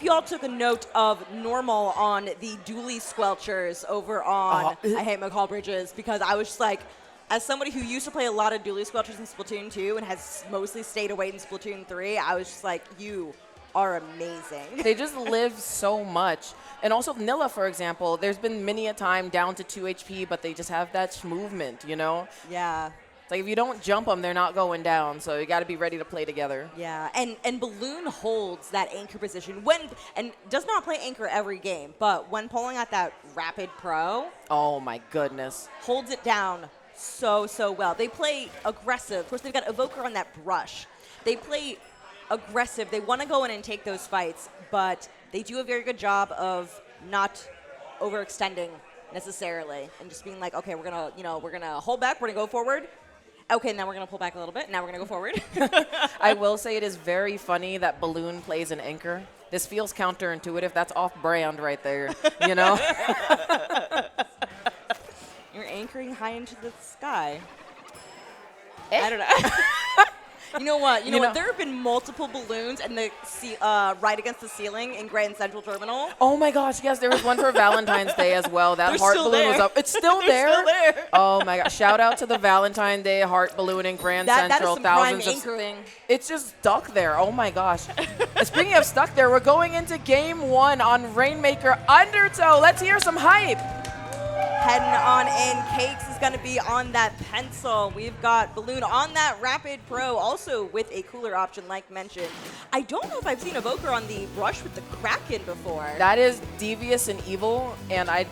If y'all took a note of normal on the dually squelchers over on I Hate McCall Bridges, because I was just like, as somebody who used to play a lot of dually squelchers in Splatoon 2 and has mostly stayed away in Splatoon 3, I was just like, you are amazing. They just live so much. And also Nilla, for example, there's been many a time down to 2 HP, but they just have that movement, you know? Yeah. It's like if you don't jump them, they're not going down. So you got to be ready to play together. Yeah, and Balloon holds that anchor position and does not play anchor every game, but when pulling out that Rapid Pro, Oh my goodness. holds it down so well. They play aggressive. Of course, they've got Evoker on that brush. They play aggressive. They want to go in and take those fights, but they do a very good job of not overextending necessarily and just being like, okay, we're gonna hold back, we're gonna go forward. Okay, now we're gonna pull back a little bit. Now we're gonna go forward. I will say it is very funny that Balloon plays an anchor. This feels counterintuitive. That's off-brand right there, you know? You're anchoring high into the sky. Eh? I don't know. You know what? You know- There have been multiple balloons and right against the ceiling in Grand Central Terminal. Oh my gosh, yes, there was one for Valentine's Day as well. That They're heart still balloon there. was up. It's still They're there? still there. Oh my gosh. Shout out to the Valentine's Day heart balloon in Grand That is Central. some prime Thousands of anchoring. It's just stuck there. Oh my gosh. Speaking of stuck there, we're going into game 1 on Rainmaker Undertow. Let's hear some hype. Heading on in, Cakes is going to be on that pencil. We've got Balloon on that Rapid Pro, also with a cooler option like mentioned. I don't know if I've seen Evoker on the brush with the Kraken before. That is devious and evil, and I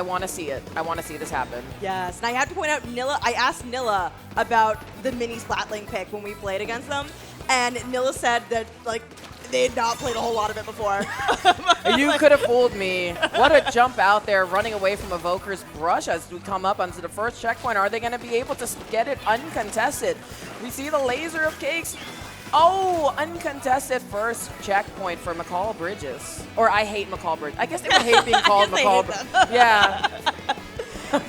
want to see it. I want to see this happen. Yes, and I have to point out, I asked Nilla about the mini Splatling pick when we played against them, and Nilla said that, like, they had not played a whole lot of it before. You could have fooled me. What a jump out there, running away from Evoker's brush as we come up onto the first checkpoint. Are they going to be able to get it uncontested? We see the laser of Cakes. Oh, uncontested first checkpoint for McCall Bridges. Or I hate McCall Bridges. I guess they would hate being called I guess McCall they hate Bridges. Yeah.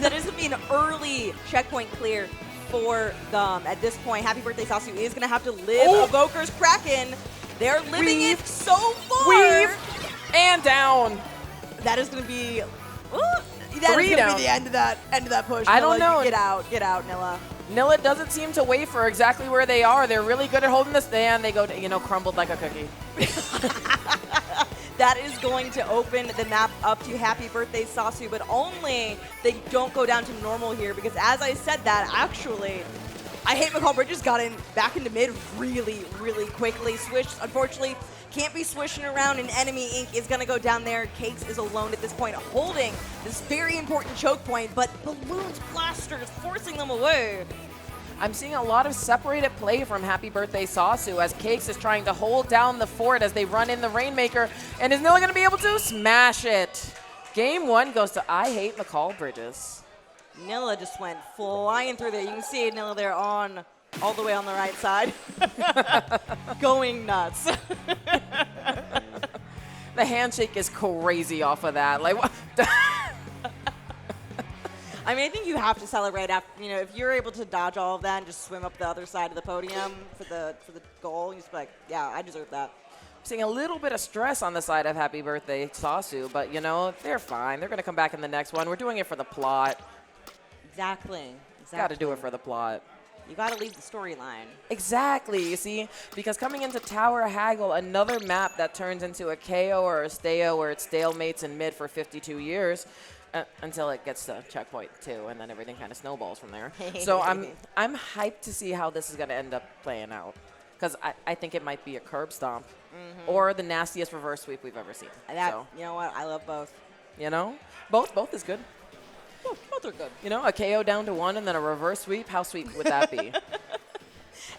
That is going to be an early checkpoint clear for them. At this point, Happy Birthday SASU is going to have to live Oh. Evoker's Kraken. They're living Weave. it so far. Weave and down. That is going to be... that is 3 going to down. be the end of that push. I don't Nilla, know. Get out, Nilla. Nilla doesn't seem to wait for exactly where they are. They're really good at holding this. And they go, crumbled like a cookie. That is going to open the map up to Happy Birthday SASU, but only they don't go down to normal here, because as I said that, actually, I Hate McCall Bridges got back into mid really, really quickly. Swish, unfortunately, can't be swishing around, and Enemy Inc. is going to go down there. Cakes is alone at this point, holding this very important choke point, but Balloon's blasters forcing them away. I'm seeing a lot of separated play from Happy Birthday SASU as Cakes is trying to hold down the fort as they run in the Rainmaker. And is Nilla going to be able to smash it? Game 1 goes to I Hate McCall Bridges. Nilla just went flying through there. You can see Nilla there all the way on the right side. Going nuts. The handshake is crazy off of that. Like, what? I mean, I think you have to celebrate after, if you're able to dodge all of that and just swim up the other side of the podium for the goal, you just be like, yeah, I deserve that. Seeing a little bit of stress on the side of Happy Birthday SASU, but they're fine. They're going to come back in the next one. We're doing it for the plot. Exactly. Got to do it for the plot. You got to leave the storyline. Exactly, you see? Because coming into Tower Haggle, another map that turns into a KO or a Steo where it stalemates in mid for 52 years until it gets to checkpoint 2, and then everything kind of snowballs from there. So I'm hyped to see how this is going to end up playing out. Because I think it might be a curb stomp or the nastiest reverse sweep we've ever seen. You know what? I love both. Both is good. Both are good. A KO down to 1 and then a reverse sweep. How sweet would that be?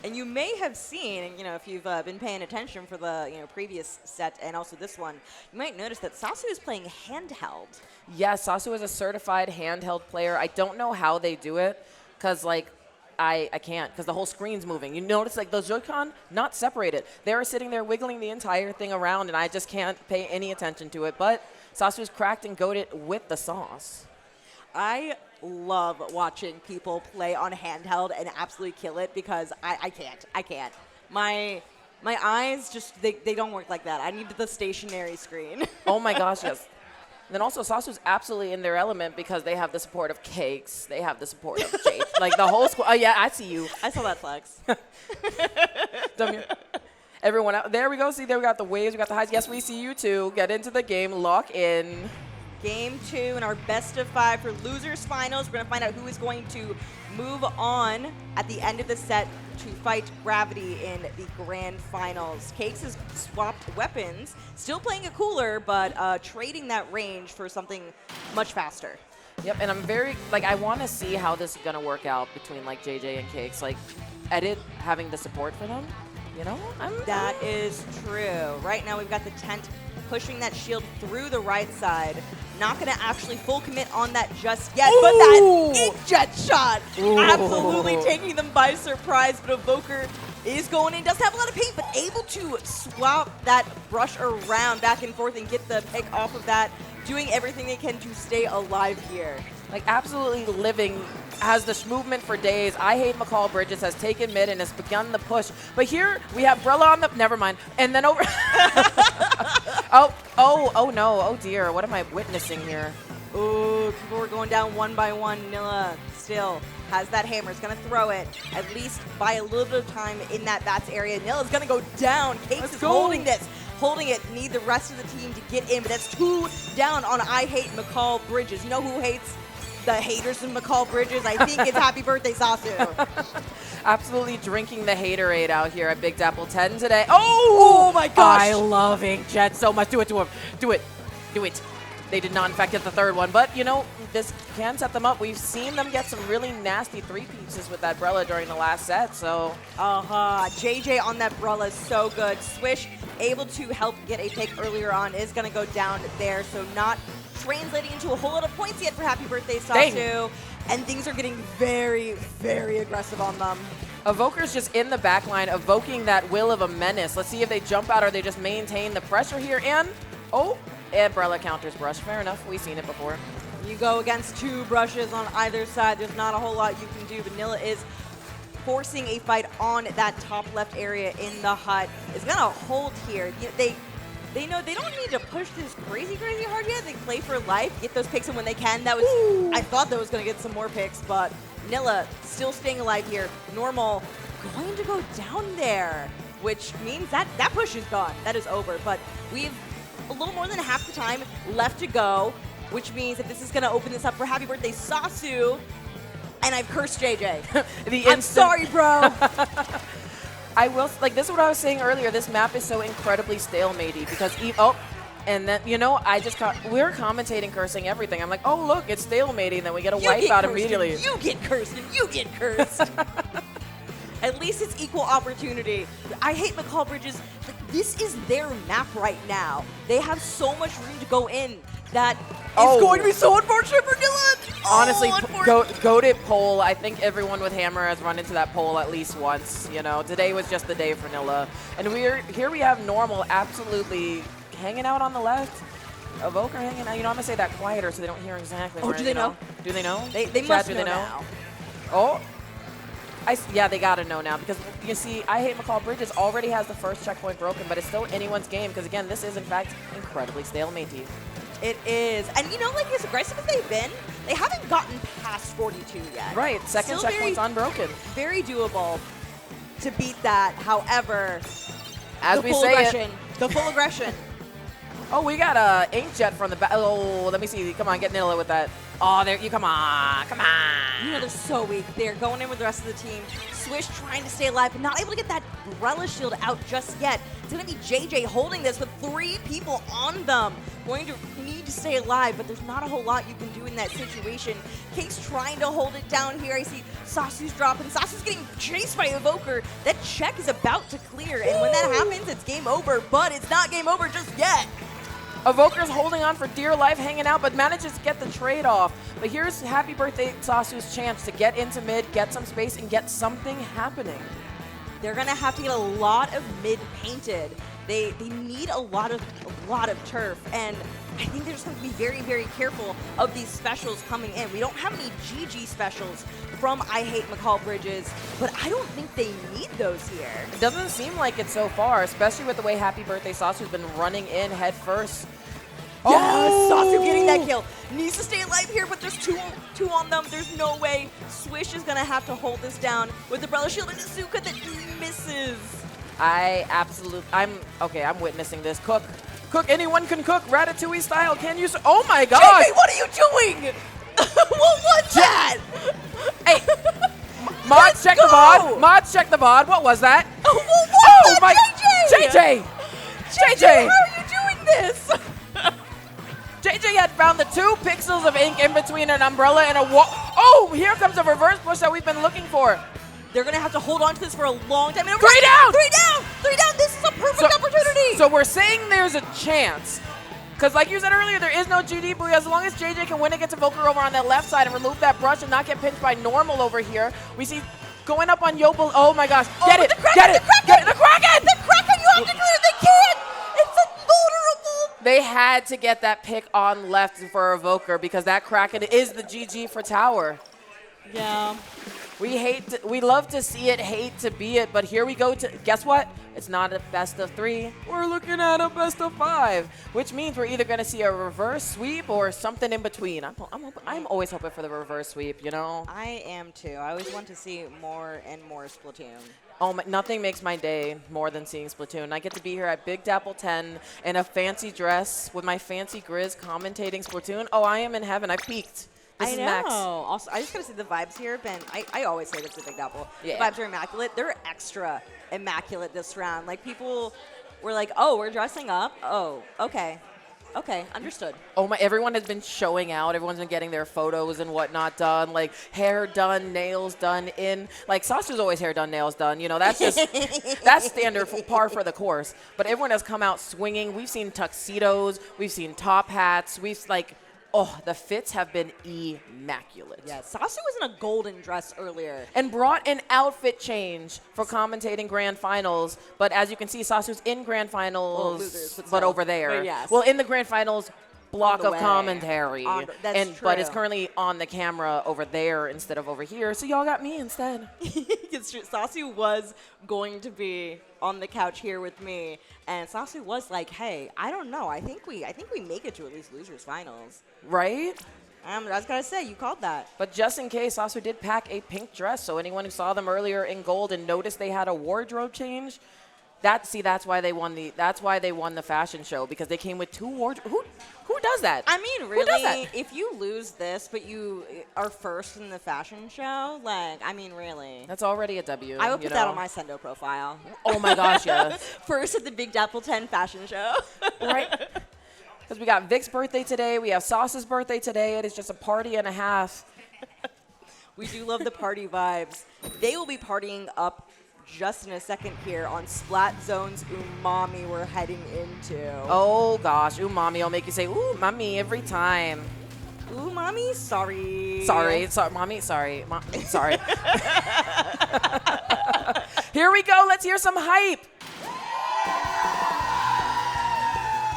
And you may have seen, if you've been paying attention for the previous set and also this one, you might notice that SASU is playing handheld. Yes, SASU is a certified handheld player. I don't know how they do it because, I can't because the whole screen's moving. You notice, those Joy-Con, not separated. They're sitting there wiggling the entire thing around, and I just can't pay any attention to it. But SASU's cracked and goated with the sauce. I love watching people play on handheld and absolutely kill it because I can't. My My eyes just, they don't work like that. I need the stationary screen. Oh my gosh, yes. And then also, SASU's absolutely in their element because they have the support of Cakes. They have the support of Jade. Like the whole squad. Oh yeah, I see you. I saw that flex. Everyone out. There we go. See, there we got the waves. We got the highs. Yes, we see you too. Get into the game. Lock in. Game 2 in our best of 5 for losers finals. We're going to find out who is going to move on at the end of the set to fight Gravity in the grand finals. Cakes has swapped weapons, still playing it cooler, but trading that range for something much faster. Yep, and I'm very, like, I want to see how this is going to work out between, like, JJ and Cakes. Like, Edit having the support for them, you know? That is true. Right now we've got the tent pushing that shield through the right side. Not going to actually full commit on that just yet, but that inkjet shot absolutely taking them by surprise. But Evoker is going in, doesn't have a lot of paint, but able to swap that brush around back and forth and get the pick off of that, doing everything they can to stay alive here. Like, absolutely living, has this movement for days. I Hate Mikal Bridges has taken mid and has begun the push. But here we have Brella on the, never mind. And then over, oh no, oh dear, what am I witnessing here? Ooh, people were going down one by one. Nilla still has that hammer, is gonna throw it, at least buy a little bit of time in that bats area. Nilla's gonna go down. Cakes is holding this. Holding it, need the rest of the team to get in, but that's 2 down on I Hate Mikal Bridges. You know who hates the haters of Mikal Bridges? I think it's Happy Birthday SASU. Absolutely drinking the haterade out here at Big Dapple 10 today. Oh my gosh. I love Inkjet so much. Do it to him. Do it. Do it. They did not, in fact, get the third one, but, you know, this can set them up. We've seen them get some really nasty 3-pieces with that Brella during the last set, so. JJ on that Brella is so good. Swish able to help get a pick earlier on, is going to go down there, so not translating into a whole lot of points yet for Happy Birthday SASU. And things are getting very, very aggressive on them. Evoker's just in the back line, evoking that will of a menace. Let's see if they jump out or they just maintain the pressure here. And, and Brella counters brush. Fair enough. We've seen it before. You go against 2 brushes on either side. There's not a whole lot you can do. Vanilla is forcing a fight on that top left area in the hut. Is going to hold here. They know they don't need to push this crazy hard yet. They play for life, get those picks in when they can. That was, I thought that was going to get some more picks, but Nilla still staying alive here. Normal going to go down there, which means that push is gone. That is over, but we've a little more than half the time left to go, which means that this is going to open this up for Happy Birthday SASU, and I've cursed JJ. I'm sorry, bro. I will, like, this is what I was saying earlier. This map is so incredibly stalematey because, and then, you know, we're commentating cursing everything. I'm like, oh, look, it's stalematey, and then we get a wipeout immediately. You get cursed, and you get cursed. At least it's equal opportunity. I Hate Mikal Bridges. This is their map right now. They have so much room to go in that is going to be so unfortunate for Dylan. Honestly, goated pole. I think everyone with Hammer has run into that pole at least once. You know, today was just the day for Nilla. And here we have Normal absolutely hanging out on the left. Evoker hanging out. You know, I'm going to say that quieter so they don't hear exactly. Oh, do they know? Do they know? They must know now. Oh. Yeah, they got to know now because you see, I Hate Mikal Bridges already has the first checkpoint broken, but it's still anyone's game because, again, this is, in fact, incredibly stalemate-y. It is. And, you know, like, as aggressive as they've been, they haven't gotten past 42 yet. Right. Second Still checkpoint's unbroken. Very doable to beat that. However, as we say it, the full aggression. Oh, we got a Inkjet from the back. Oh, let me see. Come on, get Nilla with that. Oh, there you come on. Come on. You know, they're so weak. They're going in with the rest of the team. Swish trying to stay alive, but not able to get that Brella shield out just yet. It's going to be JJ holding this with 3 people on them. Going to need to stay alive, but there's not a whole lot you can do in that situation. Cakes trying to hold it down here. I see SASU's dropping. SASU's getting chased by Evoker. That check is about to clear, and when that happens, it's game over, but it's not game over just yet. Evoker's holding on for dear life, hanging out, but manages to get the trade off. But here's Happy Birthday SASU's chance to get into mid, get some space, and get something happening. They're going to have to get a lot of mid painted. They need a lot of turf, and I think they're just going to be very, very careful of these specials coming in. We don't have any GG specials from I Hate Mikal Bridges, but I don't think they need those here. It doesn't seem like it so far, especially with the way Happy Birthday Sasu's been running in head first. Yes, Sasu getting that kill. Needs to stay alive here, but there's two on them. There's no way. Swish is going to have to hold this down with the Umbrella Shield and Azuka that misses. I'm witnessing this. Cook, anyone can cook, Ratatouille style. Can you? Oh my God! JJ, what are you doing? What was that? Hey, Mods, check the VOD. Mods, check the VOD. What was that? Oh my, JJ! JJ! How are you doing this? JJ had found the 2 pixels of ink in between an umbrella and a wall. Oh, here comes a reverse push that we've been looking for. They're going to have to hold on to this for a long time. 3 down! 3 down! 3 down! This is a perfect opportunity! So we're saying there's a chance. Because like you said earlier, there is no GD Booyah. As long as JJ can win against Evoker over on that left side and remove that brush and not get pinched by Normal over here, we see going up on Yopal. Oh my gosh. Get it! Get it! The Kraken! The Kraken! You have to clear it! They can't! It's invulnerable! They had to get that pick on left for Evoker because that Kraken is the GG for Tower. Yeah. We love to see it, hate to be it, but here we go to, guess what? It's not a best of 3. We're looking at a best of 5, which means we're either going to see a reverse sweep or something in between. I'm always hoping for the reverse sweep, you know? I am too. I always want to see more and more Splatoon. Oh, nothing makes my day more than seeing Splatoon. I get to be here at Big Dapple 10 in a fancy dress with my fancy Grizz commentating Splatoon. Oh, I am in heaven. I peaked. This I know. is Max. Also, I just gotta say the vibes here have been. I always say this at Big Dapple. Yeah. The vibes are immaculate. They're extra immaculate this round. Like people were like, "Oh, we're dressing up. Oh, okay, understood." Oh my! Everyone has been showing out. Everyone's been getting their photos and whatnot done, like hair done, nails done. Like Sasu's always hair done, nails done. You know, that's just that's standard for par for the course. But everyone has come out swinging. We've seen tuxedos. We've seen top hats. Oh, the fits have been immaculate. Yeah, Sasu was in a golden dress earlier. And brought an outfit change for commentating Grand Finals. But as you can see, Sasu's in Grand Finals, losers, but over there. But yes. Well, in the Grand Finals block of way. commentary. That's true. But it's currently on the camera over there instead of over here. So y'all got me instead. It's true. Sasu was going to be on the couch here with me, and Sasu was like, "Hey, I don't know. I think we make it to at least losers finals." Right? I was gotta say, you called that. But just in case, Sasu did pack a pink dress. So anyone who saw them earlier in gold and noticed they had a wardrobe change, that's why they won the fashion show, because they came with 2 wardrobes. Who does that? I mean, Who does really, that? if you lose this, but you are first in the fashion show, like, I mean, really. That's already a W. I would put that on my Sendo profile. Oh my gosh, yes. First at the Big Dapple 10 fashion show. Right. Because we got Vic's birthday today. We have Sauce's birthday today. It is just a party and a half. We do love the party vibes. They will be partying up just in a second here on Splat Zone's Umami we're heading into. Oh gosh, Umami will make you say, ooh, mommy, every time. Umami? Sorry. Sorry, mommy, sorry. Sorry. Here we go, let's hear some hype.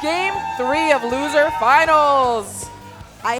Game 3 of loser finals.